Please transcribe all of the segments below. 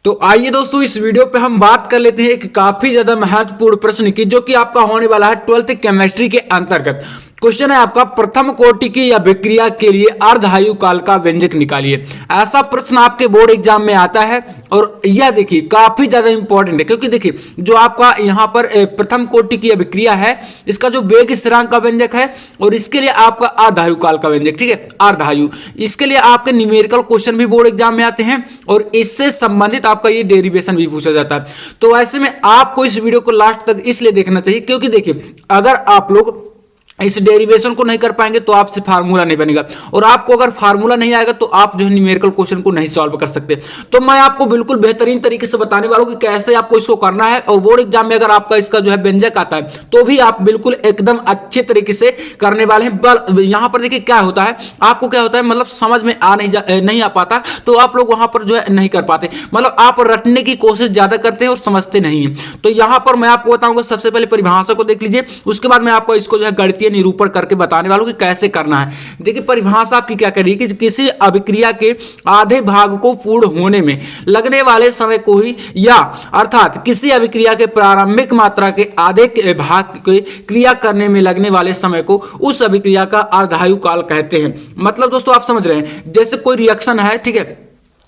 तो आइए दोस्तों इस वीडियो पे हम बात कर लेते हैं एक काफी ज्यादा महत्वपूर्ण प्रश्न की, जो कि आपका होने वाला है 12th केमिस्ट्री के अंतर्गत। क्वेश्चन है आपका, प्रथम कोटि की अभिक्रिया के लिए अर्धायु काल का व्यंजक निकालिए। ऐसा प्रश्न आपके बोर्ड एग्जाम में आता है और यह देखिए काफी ज्यादा इंपॉर्टेंट है, क्योंकि देखिए जो आपका यहाँ पर प्रथम कोटि की अभिक्रिया है, इसका जो वेग स्थिरांक का व्यंजक है और इसके लिए आपका अर्धायु काल का व्यंजक, ठीक है, अर्धायु, इसके लिए आपके न्यूमेरिकल क्वेश्चन भी बोर्ड एग्जाम में आते हैं और इससे संबंधित आपका ये डेरिवेशन भी पूछा जाता है। तो ऐसे में आपको इस वीडियो को लास्ट तक इसलिए देखना चाहिए क्योंकि देखिए अगर आप लोग इस डेरिवेशन को नहीं कर पाएंगे तो आपसे फार्मूला नहीं बनेगा, और आपको अगर फार्मूला नहीं आएगा तो आप जो है न्यूमेरिकल क्वेश्चन को नहीं सॉल्व कर सकते। तो मैं आपको बिल्कुल बेहतरीन तरीके से बताने वाला हूं कि कैसे आपको इसको करना है, और बोर्ड एग्जाम में अगर आपका इसका जो है व्यंजक आता है तो भी आप बिल्कुल एकदम अच्छे तरीके से करने वाले हैं। यहां पर देखिए क्या होता है, आपको क्या होता है, मतलब समझ में नहीं आ पाता तो आप लोग वहां पर जो है नहीं कर पाते, मतलब आप रटने की कोशिश ज्यादा करते हैं और समझते नहीं है। तो यहां पर मैं आपको बताऊंगा, सबसे पहले परिभाषा को देख लीजिए, उसके बाद मैं आपको इसको जो है गणितीय निरूपण करके बताने वालों कि कैसे करना है। देखिए परिभाषा आपकी क्या कह रही है कि किसी अभिक्रिया के आधे भाग को पूर्ण होने में लगने वाले समय को ही, या अर्थात किसी अभिक्रिया के प्रारंभिक मात्रा के आधे के भाग के क्रिया करने में लगने वाले समय को उस अभिक्रिया का अर्धायु काल कहते हैं। मतलब दोस्तों आप समझ रहे हैं, जैसे कोई रिएक्शन है, ठीक है,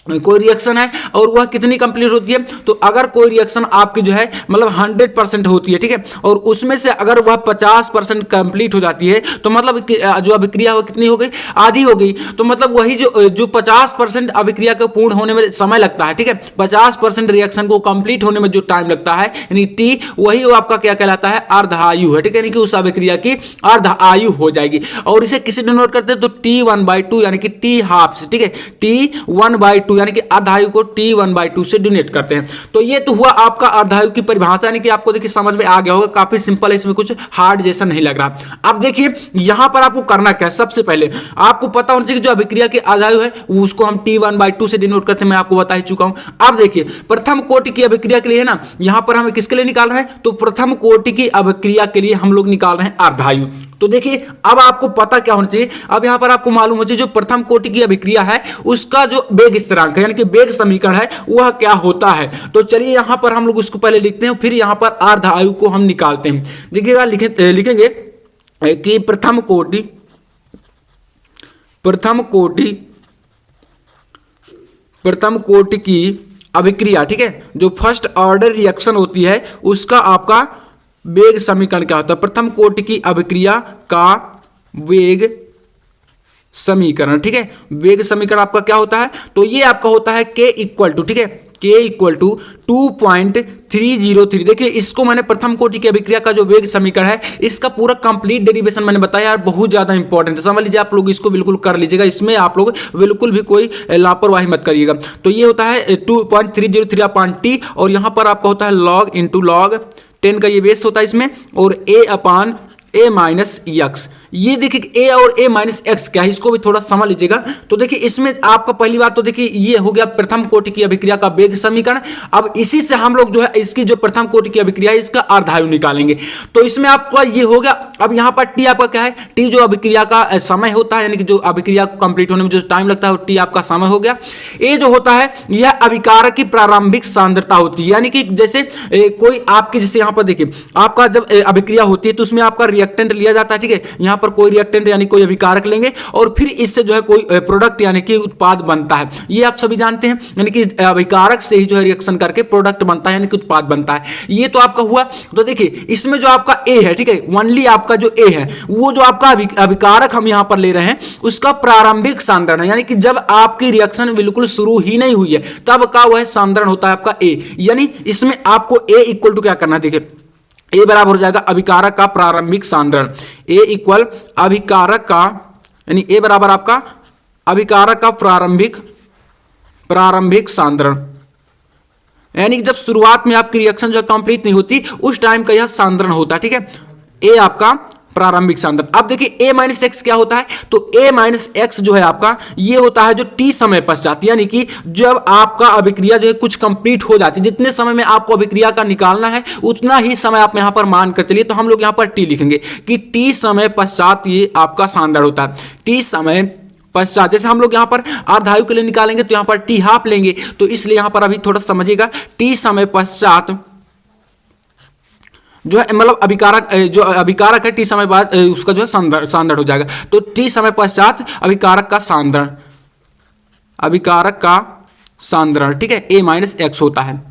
कोई रिएक्शन है और वह कितनी कंप्लीट होती है, तो अगर कोई रिएक्शन आपकी जो है मतलब 100% होती है, ठीक है, और उसमें से अगर वह 50% कंप्लीट हो जाती है तो मतलब जो अभिक्रिया वो कितनी हो गई, आधी हो गई। तो मतलब वही जो 50% अभिक्रिया को पूर्ण होने में समय लगता है, ठीक है, 50% रिएक्शन को कंप्लीट होने में जो टाइम लगता है यानी टी, वही वो आपका क्या कहलाता है, अर्धायु है, ठीक है, यानी कि उस अभिक्रिया की अर्धायु हो जाएगी। और इसे किसी डिनोट करते हैं तो T1/2 यानी कि टी हाफ, ठीक है, T1/2 यानी कि अर्धायु को T1/2 से डिनोट करते हैं। तो ये तो हुआ आपका अर्धायु की परिभाषा, यानी कि आपको देखिए समझ में आ गया होगा, काफी सिंपल है, इसमें कुछ हार्ड जैसा नहीं लग रहा। अब देखिए यहां पर आपको करना क्या है, सबसे पहले आपको पता होना चाहिए कि जो अभिक्रिया की अर्धायु है उसको हम T1/2 से डिनोट करते हैं, मैं आपको बता ही चुका हूं। अब देखिए प्रथम कोटि की अभिक्रिया के लिए है ना, यहां पर हमें किसके लिए निकाल रहे हैं, तो प्रथम कोटि की अभिक्रिया के लिए हम लोग निकाल रहे हैं अर्धायु। तो देखिए अब आपको पता क्या होना चाहिए, अब यहां पर आपको मालूम होना चाहिए जो प्रथम कोटि की अभिक्रिया है उसका जो वेग स्थिरांक है यानी कि वेग समीकरण है वह क्या होता है। तो चलिए यहां पर हम लोग उसको पहले लिखते हैं, फिर यहां पर अर्धायु को हम निकालते हैं। देखिएगा लिखेंगे कि प्रथम कोटि की अभिक्रिया, ठीक है, जो फर्स्ट ऑर्डर रिएक्शन होती है उसका आपका वेग समीकरण क्या होता है, प्रथम कोटि की अभिक्रिया का वेग समीकरण, ठीक है, वेग समीकरण आपका क्या होता है, तो ये आपका होता है K इक्वल टू, ठीक है, K इक्वल टू 2.303। देखिए इसको मैंने प्रथम कोटि की अभिक्रिया का जो वेग समीकरण है इसका पूरा कंप्लीट डेरिवेशन मैंने बताया यार, बहुत ज्यादा इंपॉर्टेंट है, समझ लीजिए आप लोग इसको बिल्कुल कर लीजिएगा, इसमें आप लोग बिल्कुल भी कोई लापरवाही मत करिएगा। तो ये होता है 2.303 और यहां पर आपका होता है log इंटू log 10 का ये बेस होता है इसमें, और a माइनस एक्स। ये देखिए a और a माइनस एक्स क्या है, इसको भी थोड़ा समझ लीजिएगा। तो देखिए इसमें आपका पहली बात तो देखिए ये हो गया प्रथम कोटि की अभिक्रिया का वेग समीकरण। अब इसी से हम लोग जो है इसकी जो प्रथम कोटि की अभिक्रिया है इसका अर्धायु निकालेंगे। तो इसमें आपका ये हो गया। अब यहाँ पर टी आपका क्या है, टी जो अभिक्रिया का समय होता है यानी कि जो अभिक्रिया को कंप्लीट होने में जो टाइम लगता है टी आपका समय हो गया। ए जो होता है यह अभिकारक की प्रारंभिक सांद्रता होती है, यानी कि जैसे कोई आपकी, जैसे यहाँ पर देखिए आपका जब अभिक्रिया होती है तो उसमें आपका रिएक्टेंट लिया जाता है, ठीक है, यहाँ पर कोई रिएक्टेंट यानी कोई अभिकारक लेंगे और फिर इससे जो है कोई प्रोडक्ट यानी कि उत्पाद बनता है, ये आप सभी जानते हैं, यानी कि अभिकारक से ही जो है रिएक्शन करके प्रोडक्ट बनता है यानी कि उत्पाद बनता है। ये तो आपका हुआ। तो देखिए इसमें जो आपका ए है, ठीक है, ओनली आपका जो ए है वो जो आपका अभिकारक हम यहां पर ले रहे हैं उसका प्रारंभिक सांद्रण है, यानी कि जब आपकी रिएक्शन बिल्कुल शुरू ही नहीं हुई है तब का वह सांद्रण होता है आपका ए। यानी इसमें आपको ए इक्वल टू क्या करना है, देखिए ए बराबर हो जाएगा अभिकारक का प्रारंभिक सांद्रण, ए इक्वल अभिकारक का, यानी ए बराबर आपका अभिकारक का प्रारंभिक सांद्रण, यानी कि जब शुरुआत में आपकी रिएक्शन जो कंप्लीट नहीं होती उस टाइम का यह सांद्रण होता है, ठीक है, ए आपका प्रारंभिक सांद्रण। अब देखिए a माइनस एक्स क्या होता है, तो a माइनस एक्स जो है आपका ये होता है जो t समय पश्चात, यानी कि जब आपका अभिक्रिया जो है कुछ कंप्लीट हो जाती है, जितने समय में आपको अभिक्रिया का निकालना है उतना ही समय आप यहां पर मान कर चलिए। तो हम लोग यहां पर t लिखेंगे कि t समय पश्चात ये आपका सांद्रण होता है, t समय पश्चात, जैसे हम लोग यहाँ पर अर्ध आयु के लिए निकालेंगे तो यहाँ पर टी हाफ लेंगे, तो इसलिए यहाँ पर अभी थोड़ा समझिएगा, टी समय पश्चात जो है मतलब अभिकारक है टी समय बाद उसका जो है सांद्रण हो जाएगा। तो टी समय पश्चात अभिकारक का सांद्रण, ठीक है, A-X होता है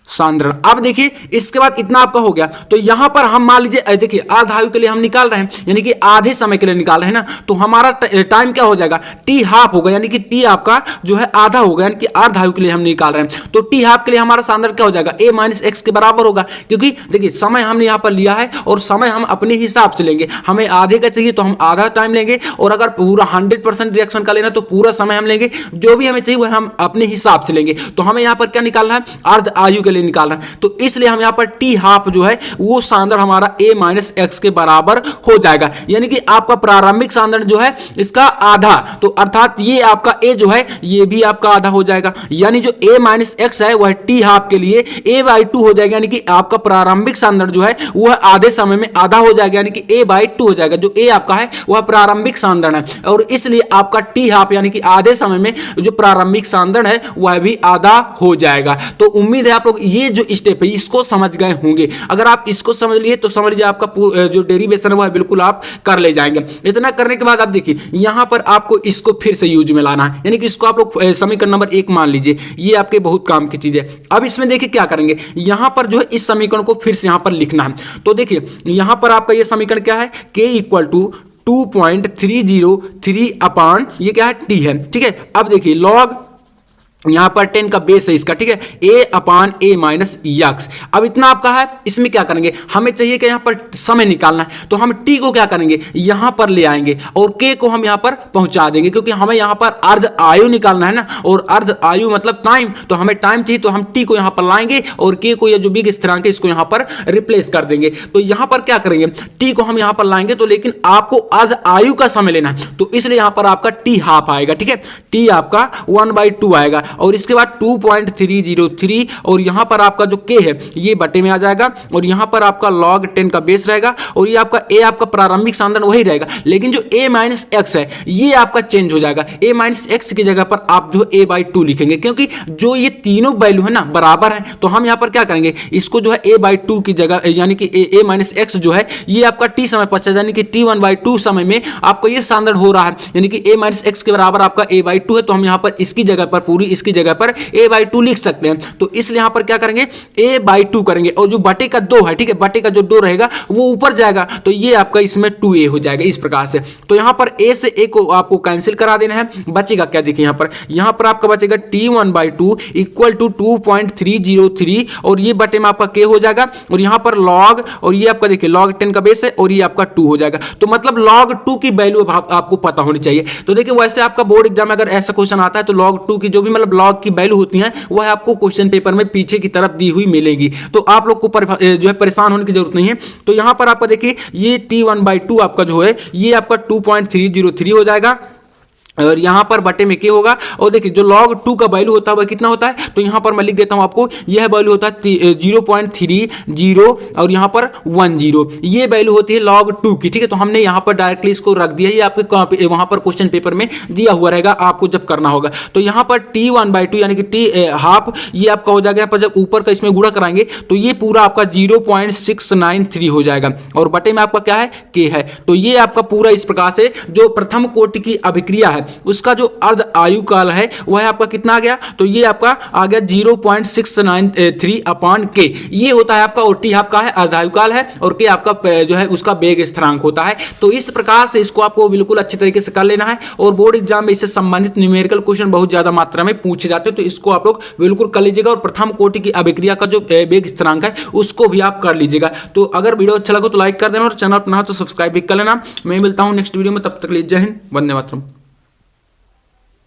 सांद्रण। अब देखिए इसके बाद इतना आपका हो गया, तो यहां पर हम मान लीजिए देखिए अर्ध आयु के लिए हम निकाल रहे हैं, यानी कि आधे समय के लिए निकाल रहे हैं ना, तो हमारा टाइम क्या हो जाएगा, टी हाफ होगा, यानी कि टी आपका जो है आधा होगा, यानी कि अर्ध आयु के लिए हम निकाल रहे हैं। तो टी हाफ के लिए हमारा सांद्रण क्या हो जाएगा, A-X के बराबर होगा, क्योंकि देखिए समय हमने यहां पर लिया है और समय हम अपने हिसाब से लेंगे, हमें आधे का चाहिए तो हम आधा टाइम लेंगे, और अगर पूरा 100% रिएक्शन का लेना तो पूरा समय हम लेंगे, जो भी हमें चाहिए वह हम अपने हिसाब से लेंगे। तो हमें यहां पर क्या निकालना है, अर्ध आयु के लिए निकालना है, तो इसलिए हम यहां पर टी हाफ जो है वो सांद्रण हमारा A-X के बराबर हो जाएगा, यानी कि आपका प्रारंभिक सांद्रण जो है इसका आधा, तो अर्थात ये आपका A जो है ये भी आपका आधा हो जाएगा, यानी जो A-X है वह टी हाफ के लिए A/2 हो जाएगा, यानी कि आपका प्रारंभिक सांद्रण जो है वह आधे समय में आधा हो जाएगा, यानी कि A/2 हो जाएगा। जो A आपका है वह प्रारंभिक सांद्रण है, और इसलिए आपका टी हाफ यानी कि आधे समय में जो प्रारंभिक सांद्रण है वह भी आधा हो जाएगा। तो उम्मीद है आप लोग ये जो स्टेप है इसको समझ गए होंगे। अगर आप इसको समझ लिए तो समझ लीजिए आपका जो डेरिवेशन है वह बिल्कुल आप कर ले जाएंगे। इतना करने के बाद आप देखिए यहां पर आपको इसको फिर से यूज में लाना है, यानी कि इसको आप लोग समीकरण नंबर 1 मान लीजिए, ये आपके बहुत काम की चीज है। अब इसमें देखिए क्या करेंगे, यहां पर जो है इस समीकरण को फिर से यहां पर लिखना है। तो देखिए यहां पर आपका ये समीकरण क्या है, K = 2.303 अपान ये क्या है, टी है, ठीक है। अब देखिए लॉग यहां पर 10 का बेस है इसका, ठीक है, A/A-X। अब इतना आपका है, इसमें क्या करेंगे, हमें चाहिए कि यहां पर समय निकालना है, तो हम t को क्या करेंगे यहां पर ले आएंगे और k को हम यहां पर पहुंचा देंगे, क्योंकि हमें यहां पर अर्ध आयु निकालना है ना, और अर्ध आयु मतलब टाइम, तो हमें टाइम चाहिए, तो हम t को यहां पर लाएंगे और k को, या जो बिग स्थिरांक है इसको यहां पर रिप्लेस कर देंगे। तो यहां पर क्या करेंगे, t को हम यहां पर लाएंगे, तो लेकिन आपको अर्ध आयु का समय लेना है, तो इसलिए यहां पर आपका t हाफ आएगा, ठीक है, t आपका 1/2 आएगा, और इसके बाद 2.303, और यहां पर आपका जो k है ये बटे में आ जाएगा, और यहां पर आपका log 10 का बेस रहेगा, और ये आपका a आपका प्रारंभिक सांद्रण वही रहेगा, लेकिन जो A-X है ये आपका चेंज हो जाएगा। A-X की जगह पर आप जो A/2 लिखेंगे, क्योंकि जो ये तीनों वैल्यू है ना बराबर है, तो हम यहां पर क्या करेंगे, इसको जो है A/2 की जगह, यानी कि A-X जो है ये आपका t समय पश्चात, यानी कि T1/2 समय में आपको ये सांद्रण हो रहा है, यानी कि A-X के बराबर आपका A/2 है, तो हम यहां पर इसकी जगह पर पूरी इसकी जगह पर A/2 लिख सकते हैं। तो इसलिए यहां पर क्या करेंगे, A/2 करेंगे, और जो बटे का 2 है, ठीक है, बटे का जो 2 रहेगा वो ऊपर जाएगा, तो ये आपका इसमें 2A हो जाएगा इस प्रकार से। तो यहां पर A से A को आपको कैंसिल करा देना है, बचेगा क्या, देखिए यहां पर आपका बचेगा T1/2 = 2.303, और ये बटे में आपका K हो जाएगा, और यहां पर log, और ये आपका देखिए log 10 का बेस है, और ये आपका 2 हो जाएगा। तो मतलब log 2 की वैल्यू आपको पता होनी चाहिए। तो देखिए वैसे आपका बोर्ड एग्जाम में अगर ऐसा क्वेश्चन आता है तो log 2 की जो भी मतलब लॉग की वैल्यू होती है वह आपको क्वेश्चन पेपर में पीछे की तरफ दी हुई मिलेगी, तो आप लोग को जो है परेशान होने की जरूरत नहीं है। तो यहां पर आपका देखिए ये T1/2 आपका जो है ये आपका 2.303 हो जाएगा, और यहां पर बटे में क्या होगा, और देखिए जो log 2 का वैल्यू होता है वह कितना होता है, तो यहां पर मैं लिख देता हूं आपको, यह वैल्यू होता है 0.30 और यहां पर 10, ये वैल्यू होती है log 2 की, ठीक है। तो हमने यहां पर डायरेक्टली इसको रख दिया, ये आपके वहां पर क्वेश्चन पेपर में दिया हुआ रहेगा, आपको जब करना होगा। तो यहां पर T1/2 यानी कि T हाफ ये आपका हो जाएगा, यहाँ पर जब ऊपर का इसमें गुणा कराएंगे तो ये पूरा आपका 0.693 हो जाएगा, और बटे में आपका क्या है, K है। तो ये आपका पूरा इस प्रकार से जो प्रथम कोटि की अभिक्रिया है उसका जो अर्ध आयु काल है वह आपका कितना आ गया, तो ये आपका आ गया 0.693 अपान K, ये होता है आपका, और T आपका है अर्ध आयु काल है, और K आपका जो है उसका वेग स्थिरांक होता है। तो इस प्रकार से इसको आपको बिल्कुल अच्छी तरीके से कर लेना है, और बोर्ड एग्जाम में इससे संबंधित न्यूमेरिकल क्वेश्चन बहुत ज्यादा मात्रा में पूछे जाते हैं, तो इसको आप लोग बिल्कुल कर लीजिएगा, और प्रथम कोटि की अभिक्रिया का जो वेग स्थिरांक है उसको भी आप कर लीजिएगा। तो अगर वीडियो अच्छा लगा तो लाइक कर देना, और चैनल अपना तो सब्सक्राइब भी कर लेना। मैं मिलता हूं नेक्स्ट वीडियो में, तब तक के लिए जय हिंद, वंदे मातरम।